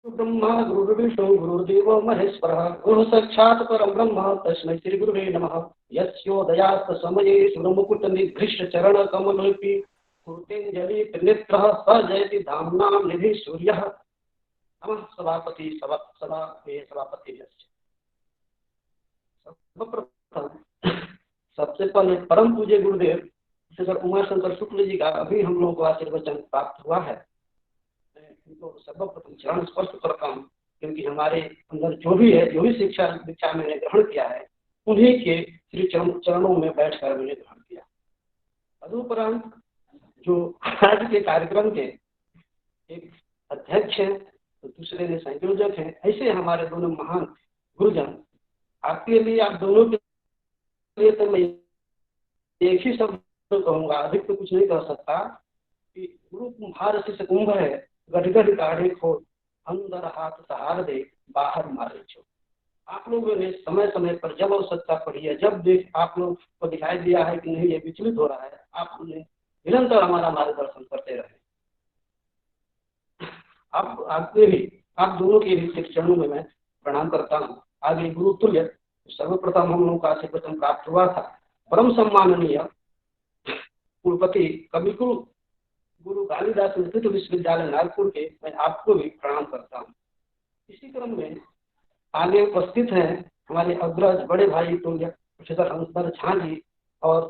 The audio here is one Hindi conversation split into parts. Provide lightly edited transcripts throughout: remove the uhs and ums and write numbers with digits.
ब्रह्मा गुरुर्विष्णु गुरुर्देवो महेश्वरः गुरुः साक्षात् परं ब्रह्म तस्मै श्री गुरुवे नमः। यस्योदयात् समये सुरमुकुटनिभृष्ट चरणकमलोऽपि कुरुतेञ्जलि त्रिनेत्रः स जयति धाम्नां निधिः सूर्यः। नमः सभापति सभापति। सर्वप्रथम सबसे पहले परम पूज्य गुरुदेव सर उमाशंकर शुक्ल जी का अभी हम लोगों को आशीर्वचन प्राप्त हुआ है। इनको सर्वप्रथम चरण स्पर्श करता हूँ, क्योंकि हमारे अंदर जो भी शिक्षा मैंने ग्रहण किया है उन्हीं के श्री चरणों में बैठकर मैंने ग्रहण किया। तदुपरांत जो आज के कार्यक्रम के एक अध्यक्ष हैं तो दूसरे में संयोजक हैं, ऐसे हमारे दोनों महान गुरुजन, आपके लिए आप दोनों के लिए तो मैं एक ही शब्द कहूँगा, अधिक तो कुछ नहीं कह सकता कि गुरु कुम्हार शिष्य कुंभ है, गढ़गढ़ काढ़े खोल अंदर हाथ सहार दे बाहर मारे छो। आप लोगों ने समय समय पर जब आवश्यकता पड़ी है, जब आप लोग को दिखाई दिया है कि नहीं ये विचलित हो रहा है, आप निरंतर हमारा मार्गदर्शन करते रहे। आप दोनों के भी चरणों में मैं प्रणाम करता हूँ। आगे गुरु तुल्य सर्वप्रथम हम लोगों का आशीर्वचन प्राप्त हुआ था परम सम्माननीय कुलपति कविकुल गुरु कालिदास संस्कृत विश्वविद्यालय नागपुर के मैं आपको भी प्रणाम करता हूँ। इसी क्रम में आगे उपस्थित हैं हमारे अग्रज बड़े भाई तुल्य प्रोफेसर हंसधर झा जी और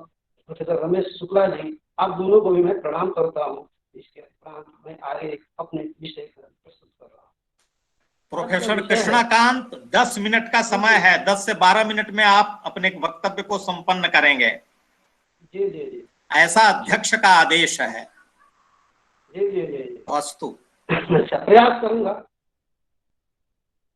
प्रोफेसर रमेश शुक्ला जी, आप दोनों को भी मैं प्रणाम करता हूँ। इसके उपरांत मैं आगे अपने विषय प्रस्तुत कर रहा हूँ। प्रोफेसर कृष्णाकांत 10 मिनट का समय है, 10 से 12 मिनट में आप अपने वक्तव्य को संपन्न करेंगे। जी जी जी, ऐसा अध्यक्ष का आदेश है। जी जी जी अस्तु। अच्छा, प्रयास करूंगा।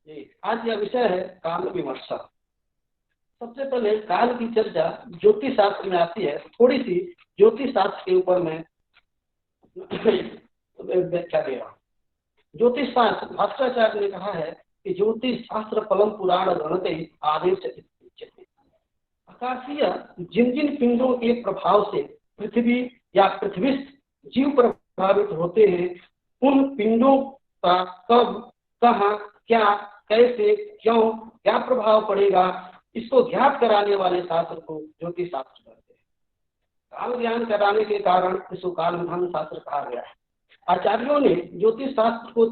जी, आज यह विषय है काल विमर्श। सबसे पहले काल की चर्चा ज्योतिष शास्त्र में आती है, थोड़ी सी ज्योतिष शास्त्र के ऊपर मैं व्याख्या दे रहा हूँ। ज्योतिष शास्त्र भास्कराचार्य ने कहा है कि ज्योतिष शास्त्र फलम पुराण गणते आदेश। आकाशीय जिन जिन पिंडों के प्रभाव से पृथ्वी या पृथ्वीस्थ जीव प्रभावित होते हैं, उन पिंडों का कब, कहाँ, क्या, कैसे, क्यों, क्या प्रभाव पड़ेगा, इसको ज्ञात कराने वाले शास्त्र को ज्योतिष शास्त्र कहते हैं। काल ज्ञान कराने के कारण इसको काल विधान शास्त्र कहा गया है। आचार्यों ने ज्योतिष शास्त्र को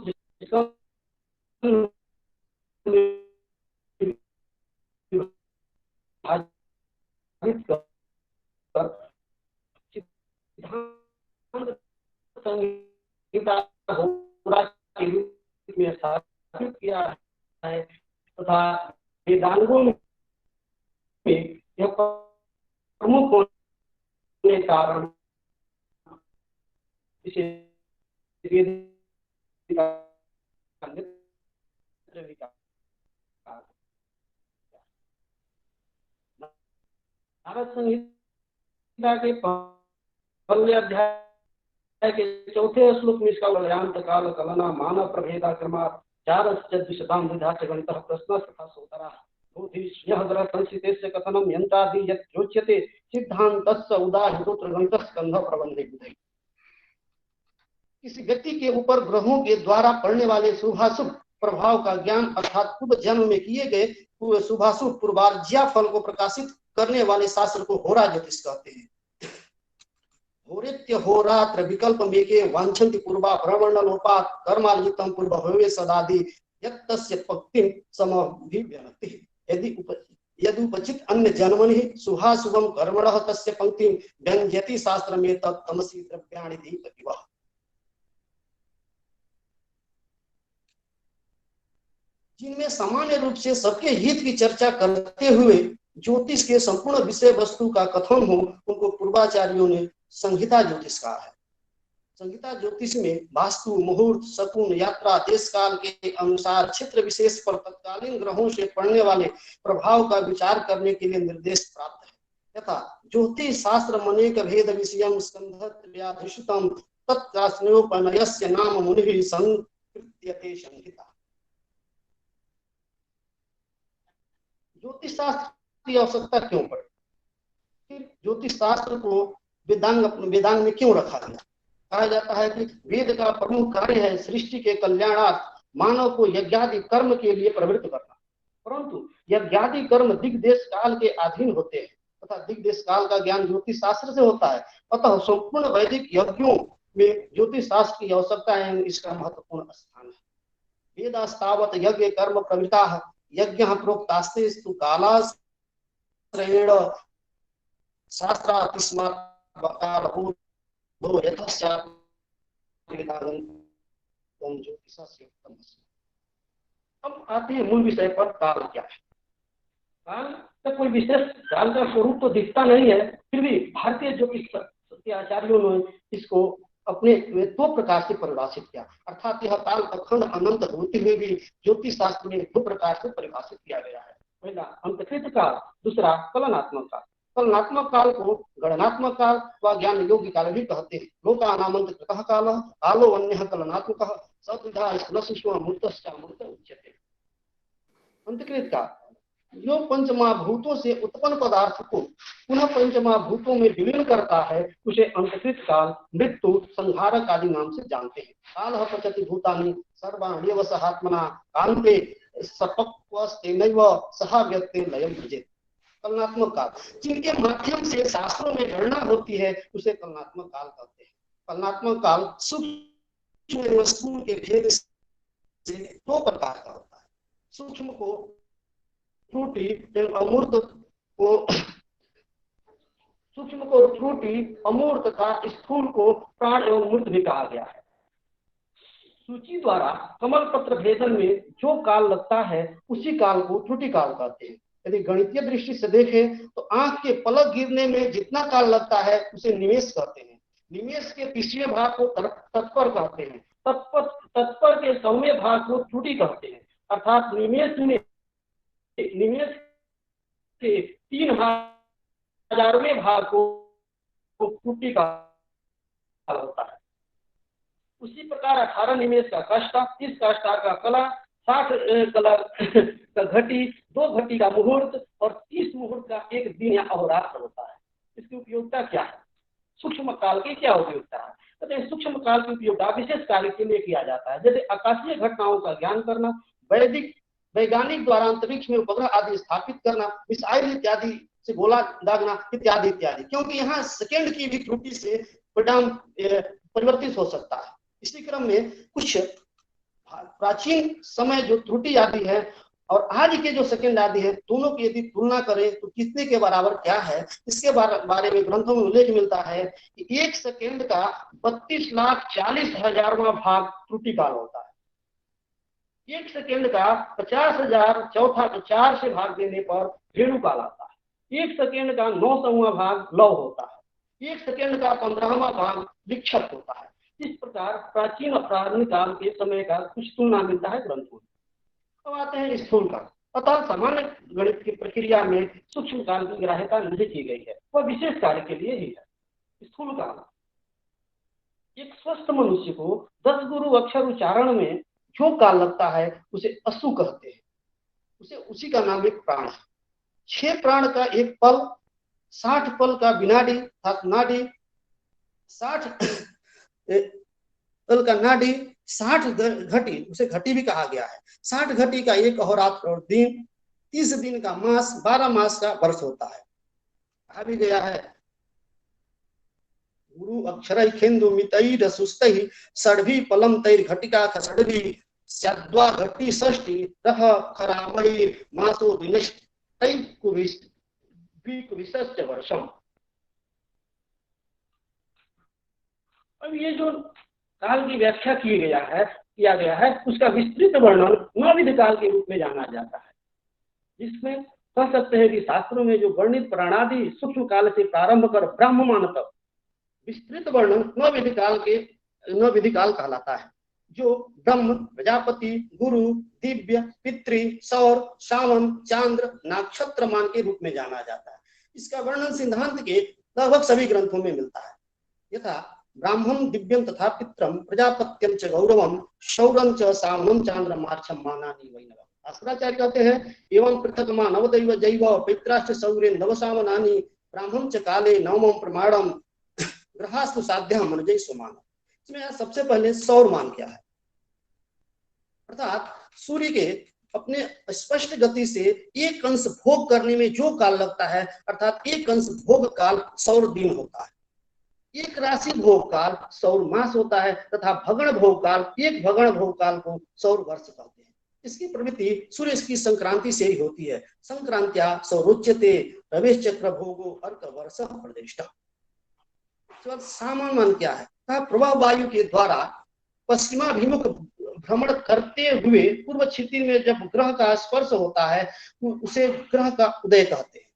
संहिता के रूप में स्थापित किया है तथा वेदांगों में यह प्रमुख होने के कारण इसे भारत संहिता के पहले अध्याय के चौथे श्लोक में इसका वर्णन काल कलना मानव प्रभेदा क्रमात् चारश्चद्विशतां विधाच गणितः प्रश्नः तथा सोतरः बोधिष्यः ग्रह संस्थितेस्य कथनं यन्त्रादि यच्योच्यते सिद्धान्तस्य उदाहृतोऽत्र गणितः स्कन्ध प्रबन्धे बुधै। किसी व्यक्ति के ऊपर ग्रहों के द्वारा पड़ने वाले शुभाशुभ प्रभाव का ज्ञान अर्थात पूर्व जन्म में किए गए शुभाशुभ पूर्वार्जिया फल को प्रकाशित करने वाले शास्त्र को होरा ज्योतिष कहते हैं। होरेत्य होरात्र विकल्प मेके वांछन्ति पूर्वा प्रवर्णलोपात् कर्मार्जितं पूर्व भवे सदादि यत्तस्य पक्तिं समभिव्यनति। यदि उपचित अन्य जन्मनि शुभाशुभं कर्मणः तस्य पंक्तिं व्यंजयति शास्त्रमें तमसी द्रव्याणि दीपतिवः। जिनमें सामान्य रूप से सबके हित की चर्चा करते हुए ज्योतिष के संपूर्ण विषय वस्तु का कथन हो, उनको पूर्वाचार्यों ने संहिता ज्योतिष कहा है। संहिता ज्योतिष में वास्तु, मुहूर्त, शकुन, यात्रा, देश काल के अनुसार क्षेत्र विशेष पर तत्कालीन ग्रहों से पड़ने वाले प्रभाव का विचार करने के लिए निर्देश प्राप्त है तथा ज्योतिष शास्त्र मनेक भेद विषयं स्कंधत्रयाधिष्ठितं तत्कास्नोपनयस्य नाम मुनिः संकृत्यते संहिता। ज्योतिष शास्त्र की आवश्यकता क्यों पड़ी, फिर ज्योतिष शास्त्र को वेदांग में क्यों रखा गया। कहा जाता है कि वेद का प्रमुख कार्य है सृष्टि के कल्याणार्थ मानव को यज्ञादि कर्म के लिए प्रवृत्त करना, परंतु यज्ञादि कर्म दिग्देश काल के अधीन होते हैं तथा दिग्देश काल का ज्ञान ज्योतिष शास्त्र से होता है। अतः संपूर्ण वैदिक यज्ञों में ज्योतिष शास्त्र की आवश्यकता है, इसका महत्वपूर्ण स्थान है। वेदास्तावत यज्ञ कर्म प्रवृत्ता यज्ञ प्रोक्तास्ते स्तु कालाश्रयेण शास्त्रातिस्मात् वकारो यथास्यात् ज्योतिषस्य उत्तम। अब आते हैं मूल विषय पर, काल क्या है। काल का कोई विशेष काल का स्वरूप तो दिखता नहीं है, फिर भी भारतीय ज्योतिष आचार्यों ने इसको अपने दो प्रकार से परिभाषित किया, अर्थात यह काल अखंड अनंत होते हुए भी ज्योतिष शास्त्र में दो प्रकार से परिभाषित किया गया है। पहला अंतकृत काल, दूसरा कलनात्मक काल। कलनात्मक काल को गणनात्मक काल व ज्ञान योग्य काल भी कहते हैं। लोकानामंतकृतः काल कालो अन्यः कलनात्मकः सद्विधा स्मृतश्चामृत उच्यते। अंतकृत काल जो पंचमहाभूतों से उत्पन्न पदार्थ को पुनः पंचमहाभूतों में विलीन करता है, उसे अंतकृत काल, मृत्यु, संहारक आदि नाम से जानते हैं। काल पचति भूतानि सर्वाण्येव सहात्मना कान्ते सपक्वस्तेनैव सहा व्यक्ते लयं भजेत्। कलनात्मक काल जिनके माध्यम से शास्त्रों में गणना होती है, उसे कलनात्मक काल कहते हैं। कलनात्मक काल सूक्ष्म वस्तुओं के भेद से दो प्रकार का होता है। सूक्ष्म को त्रुटि एवं अमूर्त को, सूक्ष्म को त्रुटि, अमूर्त का स्थूल को प्राण एवं मूर्त भी कहा गया है। सूची द्वारा कमल पत्र भेदन में जो काल लगता है, उसी काल को त्रुटि काल कहते हैं। यदि गणितीय दृष्टि से देखें तो आंख के पलक गिरने में जितना काल लगता है, उसे निमेष कहते हैं। निमेष के पिछले भाग को तत्पर कहते हैं। तत्पर के सौम्य भाग को त्रुटि कहते हैं। अर्थात निमेष के 3000वें भाग को त्रुटि का होता है। उसी प्रकार 18 निमेष का कष्टा, 30 कष्टा का कला, 60 कला का घटी, 2 घटी का मुहूर्त और 30 मुहूर्त का एक दिन या अहोरात्र होता है। इसकी उपयोगिता क्या है? सूक्ष्म काल की क्या उपयोगिता है? तो सूक्ष्म काल की उपयोगिता विशेष कार्य के लिए किया जाता है, जैसे आकाशीय घटनाओं का ज्ञान करना, वैज्ञानिक द्वारा अंतरिक्ष में उपग्रह आदि स्थापित करना, मिसाइल इत्यादि से गोला दागना इत्यादि इत्यादि। क्योंकि यहाँ सेकेंड की भी त्रुटि से परिणाम परिवर्तित हो सकता है। इसी क्रम में कुछ प्राचीन समय जो त्रुटि आदि है और आज के जो सेकेंड आदि है, दोनों की यदि तुलना करें तो कितने के बराबर क्या है, इसके बारे में ग्रंथों में उल्लेख मिलता है कि 1 सेकेंड का 32,40,000वां भाग त्रुटि काल होता है। 1 सेकेंड का 50,000 चौथा 4 से भाग देने पर भेड़ू काल आता है। 1 सेकेंड का 900वां भाग लव होता है। 1 सेकेंड का 15वां भाग विक्षेप होता है। इस प्रकार प्राचीन और प्रारंभिक काल के समय का कुछ तुलना मिलता है ग्रंथों में। अब आते हैं स्थूल काल। अतः सामान्य गणित की प्रक्रिया में सूक्ष्म काल की ग्राह्यता नहीं की गई है, वह विशेष कार्य के लिए ही है। स्थूल काल, एक स्वस्थ मनुष्य को 10 गुरु अक्षर उच्चारण में जो काल लगता है, उसे असु कहते हैं। उसे उसी का नाम एक प्राण है। 6 प्राण का एक पल, 60 पल का विनाडी अर्थात नाडी, 60 पल का नाडी, 60 घटी, उसे घटी भी कहा गया है। 60 घटी का एक अहोरात्र और दिन, 30 दिन का मास, 12 मास का वर्ष होता है। कहा भी गया है गुरु अक्षर खेन्दु मितैर सुस्तै षड्भी पलम तैर घटिका खसड्भी स्याद्वा घटी षष्ठी रह खरामई मासो दिनष्टै कुविशश्च वर्षम। अब ये जो काल की व्याख्या किया गया है उसका विस्तृत वर्णन 9 विधि काल के रूप में जाना जाता है, जिसमें कह सकते हैं कि शास्त्रों में जो वर्णित प्राणादि सूक्ष्म काल से प्रारंभ कर ब्रह्ममान तक विस्तृत वर्णन 9 विधि काल कहलाता है, जो ब्रह्म, प्रजापति, गुरु, दिव्य, पितृ, सौर, सावन, चांद्र, नक्षत्र मान के रूप में जाना जाता है। इसका वर्णन सिद्धांत के लगभग सभी ग्रंथों में मिलता है। यथा ब्राह्मण दिव्यम तथा पित्रम प्रजापत्यम च गौरवम शौरम च सावनम चांद्र मार्चम मानानि वैनवम। शास्त्राचार्य कहते हैं एवं पृथक मा नवदैव जैव पित्राश्च सौरे नवसावनानि ब्राह्मण च काले नवमं प्रमाणम ग्रहास्तु साध्यम मनजय सुमान। इसमें सबसे पहले सौर मान क्या है? अर्थात सूर्य के अपने स्पष्ट गति से एक अंश भोग करने में जो काल लगता है, अर्थात एक अंश भोग काल 100 दिन होता है। एक राशि भोग काल 100 मास होता है तथा भगण भोग काल, एक भगण भोग काल को 100 वर्ष कहते हैं। इसकी प्रवृत्ति सूर्य की संक्रांति से ही होती है। संक्रांत्या सौरोच्यते रवेश चक्र भोगो अर्क वर्ष प्रदिष्ट। सामान्य क्या है? प्रवाह वायु के द्वारा पश्चिमाभिमुख भ्रमण करते हुए पूर्व क्षिति में जब ग्रह का स्पर्श होता है उसे ग्रह का उदय कहते हैं।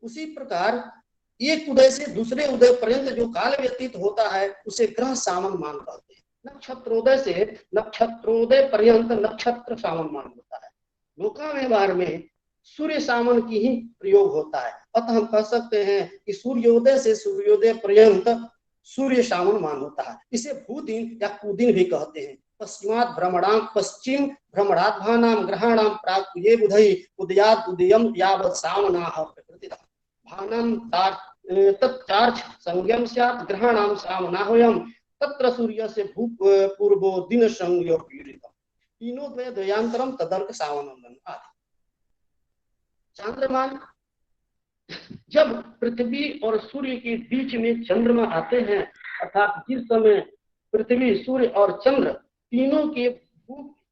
उसी प्रकार एक उदय से दूसरे उदय पर्यंत जो काल व्यतीत होता है उसे ग्रह सामन मान कहते हैं। नक्षत्रोदय से नक्षत्रोदय पर्यंत नक्षत्र सामन मान होता है। लोका व्यवहार में सूर्य सामन की ही प्रयोग होता है। अतः हम कह सकते हैं कि सूर्योदय से सूर्योदय पर्यंत सूर्य सामन मान होता है। इसे भूदिन या कुदिन भी कहते हैं। पश्चिमात भ्रमणां पश्चिम भ्रमणाद्भानां ग्रहाणां प्राक ये बुधई उदयात् उदयम यावत् सामनाः प्रकृतितः भानं तत्चार्च संज्ञम स्यात् ग्रहाणां सामनाह्वयम् तत्र सूर्यस्य पूर्वो दिन संज्ञो पीड़ितम् तीनों द्वय द्वयांतरम तदर्क सावनंदन आदि। चंद्रमा, जब पृथ्वी और सूर्य के बीच में चंद्रमा आते हैं, अर्थात जिस समय पृथ्वी सूर्य और चंद्र तीनों के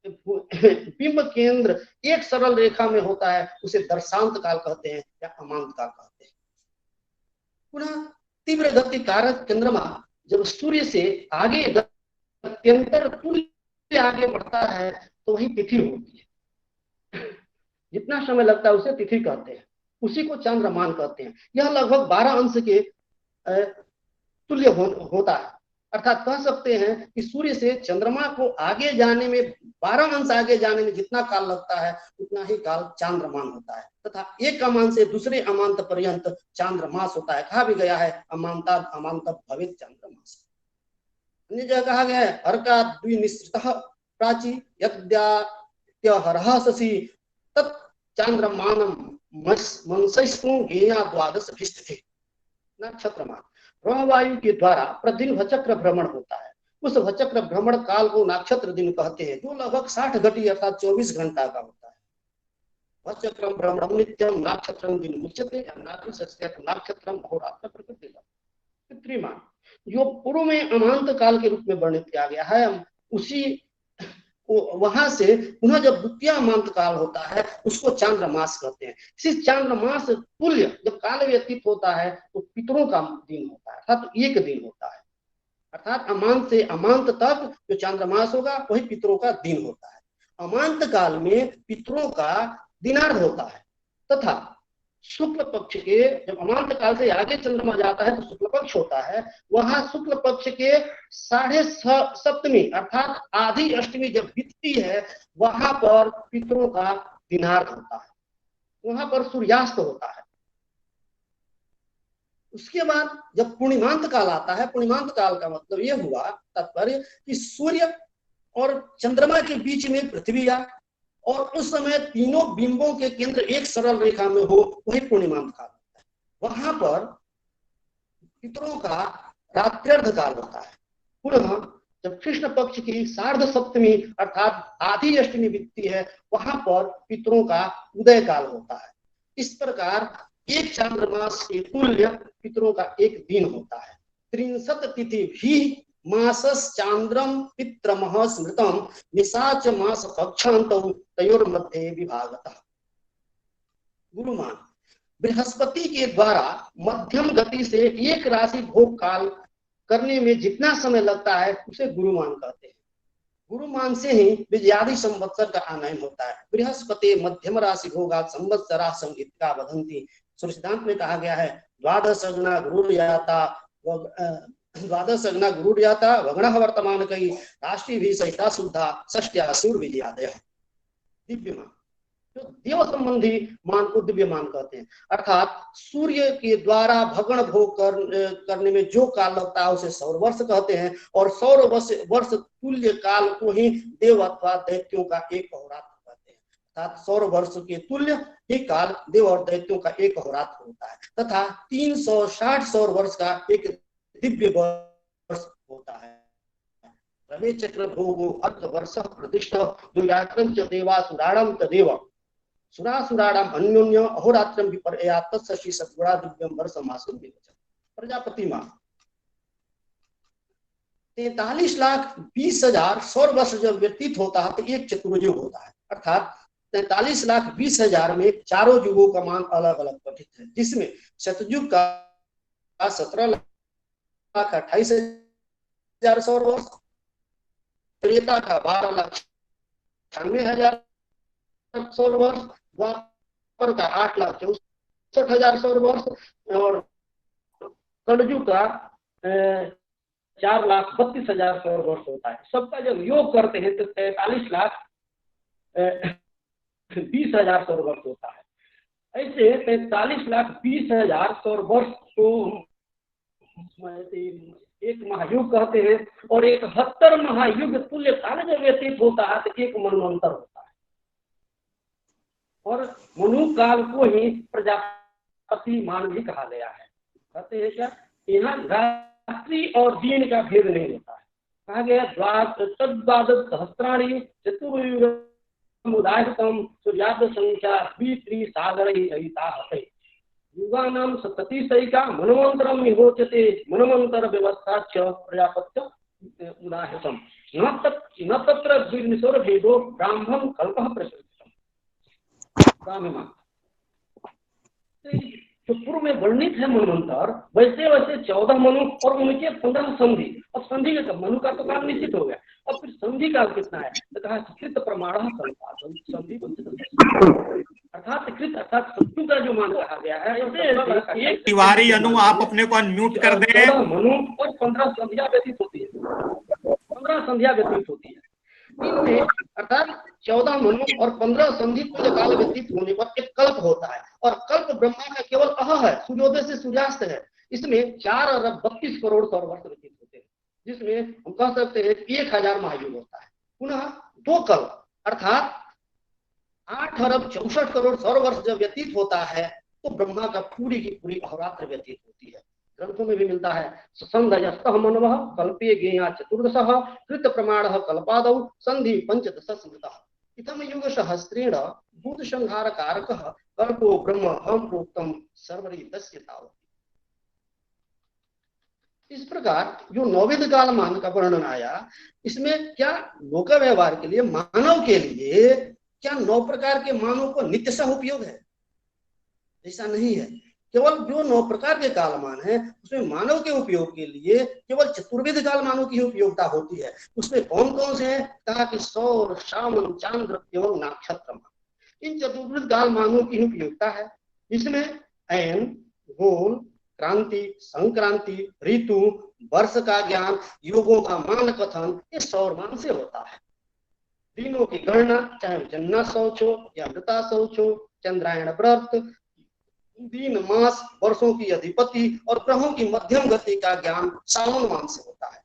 बिंब केंद्र एक सरल रेखा में होता है उसे दर्शांत काल कहते हैं या अमांत काल कहते हैं। पुनः तीव्र गति कारक चंद्रमा जब सूर्य से आगे अत्यंतर तुल्य आगे बढ़ता है तो वही तिथि होती है। जितना समय लगता है उसे तिथि कहते हैं, उसी को चंद्रमान कहते हैं। यह लगभग 12 अंश के तुल्य होता है। अर्थात कह सकते हैं कि सूर्य से चंद्रमा को आगे जाने में 12 अंश आगे जाने में जितना काल लगता है उतना ही काल चांद्रमान होता है तथा एक अमान से दूसरे अमांत पर्यंत चांद्रमास होता है। कहा भी गया है अमांता अमांत भवित चांद्रमास। अन्य जगह कहा गया है अर्का द्विनिश्रितः प्राची यद्यात्यहरः शशि तत् चांद्रमानम मनसैस्तु गेया द्वादश भिष्टि। नक्षत्रमान वायु के द्वारा प्रतिदिन भचक्र भ्रमण होता है। उस भचक्र भ्रमण काल को नक्षत्र दिन कहते हैं जो लगभग 60 घटी अर्थात 24 घंटा का होता है। भचक्रम भ्रमणम नित्यम नक्षत्रम दिन मुच्यते नक्षत्रम अहोरात्र प्रकृति पितृमान, जो पूर्व में अमांत काल के रूप में वर्णित किया गया है। उसी वहां से पुनः जब द्वितीय अमांत काल होता है उसको चांद्रमास कहते हैं। इसी चांद्रमास तुल्य जब काल व्यतीत होता है तो पितरों का दिन होता है, अर्थात तो एक दिन होता है। अर्थात अमांत से अमांत तक जो चांद्रमास होगा वही पितरों का दिन होता है। अमांत काल में पितरों का दिनार्ध होता है तथा शुक्ल पक्ष के जब अमांत काल से आगे चंद्रमा जाता है तो शुक्ल पक्ष होता है। वहां शुक्ल पक्ष के 7.5 अर्थात आधी अष्टमी जब बीतती है वहां पर पितरों का दिनार्थ होता है, वहां पर सूर्यास्त होता है। उसके बाद जब पूर्णिमांत काल आता है, पूर्णिमांत काल का मतलब यह हुआ तात्पर्य कि सूर्य और चंद्रमा के बीच में पृथ्वी आ और उस समय तीनों बिंबों के केंद्र एक सरल रेखा में हो, वही पूर्णिमांत काल होता है। वहां पर पितरों का रात्र्यर्ध काल होता है। पुनः जब कृष्ण पक्ष की सार्ध सप्तमी अर्थात आधी अष्टमी बीतती है वहां पर पितरों का उदय काल होता है। इस प्रकार एक चांद्रमास के तुल्य पितरों का एक दिन होता है। 63 तिथि भी मासस चांद्रम पित्रमः स्मृतम निशाच मास पक्षांतौ तयोर मध्य विभागतः। गुरुमान, बृहस्पति के द्वारा मध्यम गति से एक राशि भोग काल करने में जितना समय लगता है उसे गुरुमान कहते हैं। गुरुमान से ही विजयादि संवत्सर का आनयन होता है। बृहस्पति मध्यम राशि भोगा संवत्सरा संगीत का वदंती। सिद्धांत में कहा गया है द्वादश अग्ना गुरु जाता वगण वर्तमान कई राष्ट्रीय भी सहिता शुद्धा षष्ट्या सूर्य विजयादय। दिव्यमान, जो देव संबंधी मान को दिव्यमान कहते हैं। अर्थात सूर्य के द्वारा भगण भोग करने में जो काल लगता है उसे सौर वर्ष कहते हैं और सौर वर्ष तुल्य काल को ही देव अथवा दैत्यों का एक अहोरात्र कहते हैं। अर्थात सौर वर्ष के तुल्य ही काल देव और दैत्यों का एक अहोरात्र होता है तथा 360 सौर वर्ष का एक दिव्य वर्ष होता है। रवे चक्र भोगो अर्ध वर्ष प्रतिष्ठ दुर्यात्रं च देवासुराणां तदेव सुरासुराणाम अन्योन्य अहोरात्रम विपर्या तत्सशी सद्गुणा दिव्यम वर्षमासुम विवचन। प्रजापति माह 43,20,000 सौर वर्ष जब व्यतीत होता है तो एक चतुर्युग होता है, अर्थात 43,20,000 में चारों युगों का मान अलग अलग पठित है, जिसमें सतयुग का 17,28,000 सौर वर्ष, त्रेता का 12,96,000 सौर वर्ष, द्वापर का 8,64,000 सौर वर्ष और कलयुग का 4,32,000 सौर वर्ष होता है। सबका जब योग करते हैं तो 43,20,000 सौर वर्ष होता है। ऐसे 43,20,000 सौर वर्ष को एक महायुग कहते हैं और 71 महायुग तुल्य काल जब व्यतीत होता है तो एक मनवंतर होता है। और मनु काल को ही प्रजापति मान भी कहा गया है। कहते हैं क्या, यहाँ रात्रि और दिन का भेद नहीं होता है। कहा गया द्वादश सहस्राणि चतुर्युगमुदाहृतम सूर्याद संख्या द्वित्रिसागरैः युगानां सप्ततिशैका मनवंतरम विभोच्यते मनवंतर व्यवस्था च प्रजापत्य उदाहृतम न तत्र द्विनिशोर भेदो ब्राह्मण कल्पः प्रचलितम्। जो पूर्व में वर्णित है मनवंतर, वैसे वैसे 14 मनु और उनके 15 संधि। अब संधि का मनु का तो काम निश्चित हो गया, अब फिर संधि काल कितना है तो कहा कृत प्रमाण संधि अर्थात कृत अर्थात सत्यु का जो मान कहा गया है। तिवारी अनु आप अपने को अनम्यूट कर दें। मनु और 15 संधियां व्यतीत होती है, 15 संधियां व्यतीत होती है इनमें, अर्थात 14 मनु और 15 संधि काल व्यतीत होने पर एक कल्प होता है। और कल्प ब्रह्मा का केवल अह है, सूर्योदय से सूर्यास्त है। इसमें 4 अरब 32 करोड़ सौर वर्ष व्यतीत होते हैं, जिसमें हम कह सकते हैं 1000 महायुग होता है। पुनः 2 कल्प अर्थात 8 अरब 64 करोड़ सौर वर्ष जब व्यतीत होता है तो ब्रह्मा का पूरी की पूरी अहोरात्र व्यतीत होती है। ग्रंथों में भी मिलता है संधयस्तः मनवः कल्पे ज्ञेया चतुर्दशः कृत प्रमाणः कल्पादौ संधि पंचदश स्मृतः इतम युग सहस्रेण भूत संहार कारकः कल्पो ब्रह्म हम प्रोक्तम सर्वरी तस्य तावत्। इस प्रकार जो नौवेद काल मान का वर्णन आया, इसमें क्या लोक व्यवहार के लिए, मानव के लिए क्या 9 प्रकार के मानों को नित्यशः उपयोग है? ऐसा नहीं है। केवल जो 9 प्रकार के कालमान है उसमें मानव के उपयोग के लिए केवल चतुर्वेद कालमानों की उपयोगिता होती है। उसमें कौन कौन से हैं? कहा कि सौर, शामन, चांद्र एवं नक्षत्र। इन चतुर्वेद कालमानों की उपयोगिता है। इसमें ऐन, गोल, क्रांति, संक्रांति, ऋतु, वर्ष का ज्ञान, योगों का मान कथन ये सौरमान से होता है। दिनों की गणना चाहे जन्ना शौच हो या मृता शौच हो, चंद्रायण व्रत, दिन, मास, वर्षों की अधिपति और ग्रहों की मध्यम गति का ज्ञान सावन मान से होता है।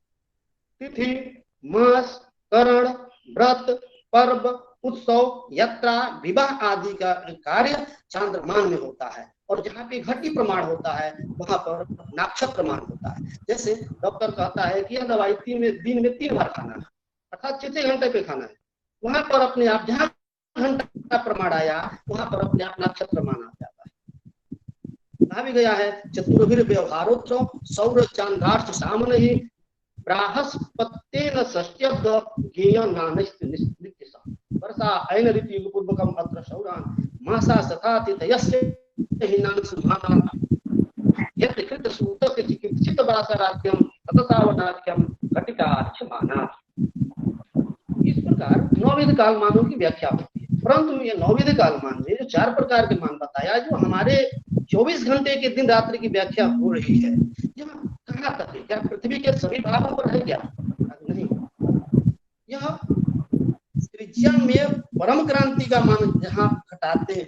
तिथि, मास, करण, व्रत, पर्व, उत्सव, यात्रा, विवाह आदि का कार्य चांद्रमान में होता है। और जहाँ पे घटी प्रमाण होता है वहां पर नक्षत्र मान होता है। जैसे डॉक्टर कहता है कि यह दवाई दिन में 3 बार खाना है, अर्थात 6 घंटे पे खाना है, वहां पर अपने आप जहाँ घंटा प्रमाण आया वहां पर अपने आप नक्षत्र मान आ जाता है। कहा भी गया है चतुर्भिर व्यवहारोत्सव सौर चांद्राष्ट सामन ही बृहस्पतेन षष्ट्यब्द ज्ञेय नानस्ति नित्यसा वर्षा ऐन ऋतु युग पूर्वकम अत्र सौरान मासा सथातिथयस्य हिनान सुभाना यत् कृत सूतस्य चिकित्सित वासराख्यम ततसावनाख्यम घटिकार्चमाना। इस प्रकार 9 वेद कालमानों की व्याख्या होती है। परंतु ये 9 वेद कालमान में जो 4 प्रकार के मान बताया, जो हमारे 24 घंटे के दिन रात्रि की व्याख्या हो रही है, यह कहाँ तक है? क्या पृथ्वी के सभी भागों पर है क्या? नहीं, यह त्रिज्या में परम क्रांति का मान जहाँ घटाने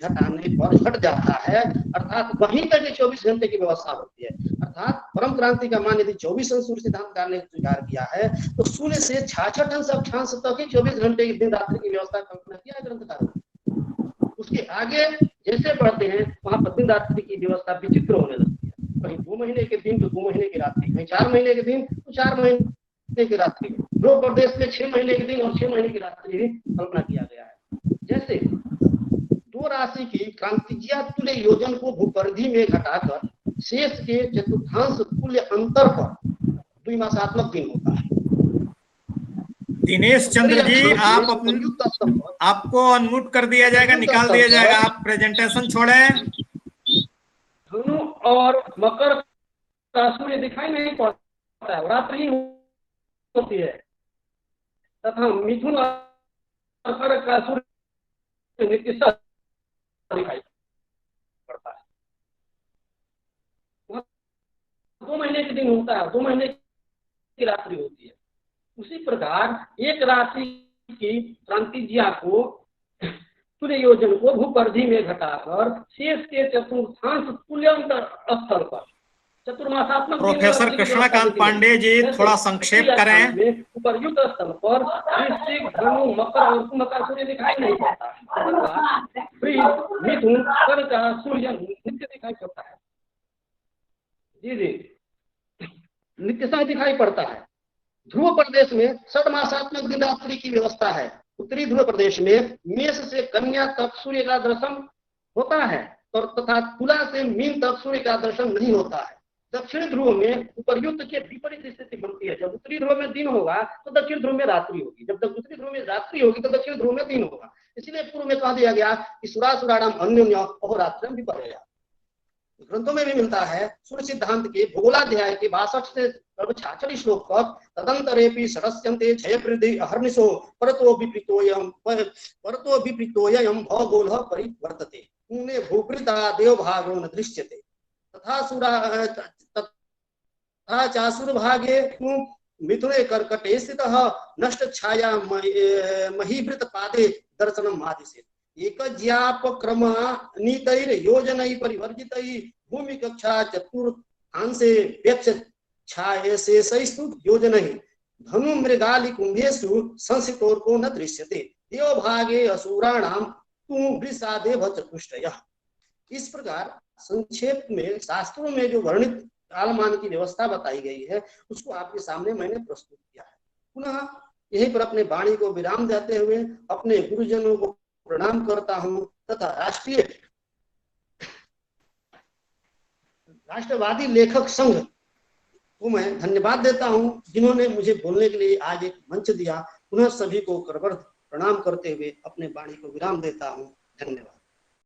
पर घट जाता है, अर्थात वहीं तक 24 घंटे की व्यवस्था होती है। अर्थात परम क्रांति का मान यदि 24 अंश सूर्य सिद्धांतकार ने स्वीकार किया है तो शून्य से 66 अंश अक्षांश तक ही 24 घंटे की दिन रात्रि की व्यवस्था कल्पना किया है ग्रंथकारों ने। उसके आगे जैसे बढ़ते हैं वहां पर दिन रात्रि की व्यवस्था विचित्र होने लगती है। कहीं 2 महीने के दिन तो 2 महीने की रात्रि, कहीं 4 महीने के दिन तो 4 महीने की रात्रि। ध्रुव प्रदेश में 6 महीने के दिन और 6 महीने की रात्रि भी कल्पना किया गया है। जैसे दो राशि की क्रांतिज्या तुल्य योजन को भूपरिधि में घटाकर शेष के चतुर्थांश तुल्य अंतर पर द्विमासात्मक दिन होता है। दिनेश चंद्र जी, आपको अनम्यूट कर दिया जाएगा, निकाल दिया जाएगा, आप प्रेजेंटेशन छोड़ें। धनु और मकर का सूर्य दिखाई नहीं पड़ता है, रात्रि होती है, तथा मिथुन और कर्क का सूर्य नित्य दिखाई पड़ता है। 2 महीने के दिन होता है, 2 महीने की रात्रि होती है। उसी प्रकार एक राशि की क्रांतिज्या को तुल्य योजन को भूपरिधि में घटाकर शेष के चतुर्थांश तुल्यांतर स्तर पर चतुर्मासात्मक प्रोफेसर कृष्णाकांत पांडे जी थोड़ा संक्षेप करें। उपर्युक्त स्थल पर वृश्चिक, धनु, मकर और कुंभ का सूर्य दिखाई नहीं पड़ता। वृष, मिथुन, कर्क का सूर्य नित्य दिखाई पड़ता है। जी जी, नित्य दिखाई पड़ता है। ध्रुव प्रदेश में षड्मासात्मक दिन रात्रि की व्यवस्था है। उत्तरी ध्रुव प्रदेश में मेष से कन्या तक सूर्य का दर्शन होता है और तथा तुला से मीन तक सूर्य का दर्शन नहीं होता है। दक्षिण ध्रुव में उपर्युक्त के विपरीत स्थिति बनती है। जब उत्तरी ध्रुव में दिन होगा तो दक्षिण ध्रुव में रात्रि होगी, जब तक उत्तरी ध्रुव में रात्रि होगी तो दक्षिण ध्रुव में दिन होगा। इसलिए पूर्व में कह दिया गया कि सुरासुराणाम अन्योन्य अहोरात्रम विपर्यया। ग्रंथों में भी मिलता है। सूर्य सिद्धांत के भूगोलाध्याय के 62 से 46 श्लोक तक तदंतरेपि सरस्यन्ते क्षयवृद्धि अहर्निशो परतो विपरीतोयम भौगोलः परिवर्तते पुण्य भूपृता देवभागो न दृश्यते तथा चासुरभागे मिथुने कर्कटे स्थितः नष्ट छाया महीवृत पादे दर्शनम आदिशेत् एकज्यापक्रम नीतैर योजनैः परिवर्जितैः भूमि कक्षा चतुर्थांशे व्यक्ष छायशेषैस्तु योजनैः धनु मृगाली कुंभेषु संस्थितोर्को न दृश्यते देवभागे असुराणाम तु वृषादेव चतुष्टयः। इस प्रकार संक्षेप में शास्त्रों में जो वर्णित कालमान की व्यवस्था बताई गई है उसको आपके सामने मैंने प्रस्तुत किया है। पुनः यहीं पर अपने वाणी को विराम देते हुए अपने गुरुजनों को प्रणाम करता हूं तथा राष्ट्रवादी लेखक संघ को मैं धन्यवाद देता हूं जिन्होंने मुझे बोलने के लिए आज एक मंच दिया। पुनः सभी को करवर प्रणाम करते हुए अपने वाणी को विराम देता हूं। धन्यवाद।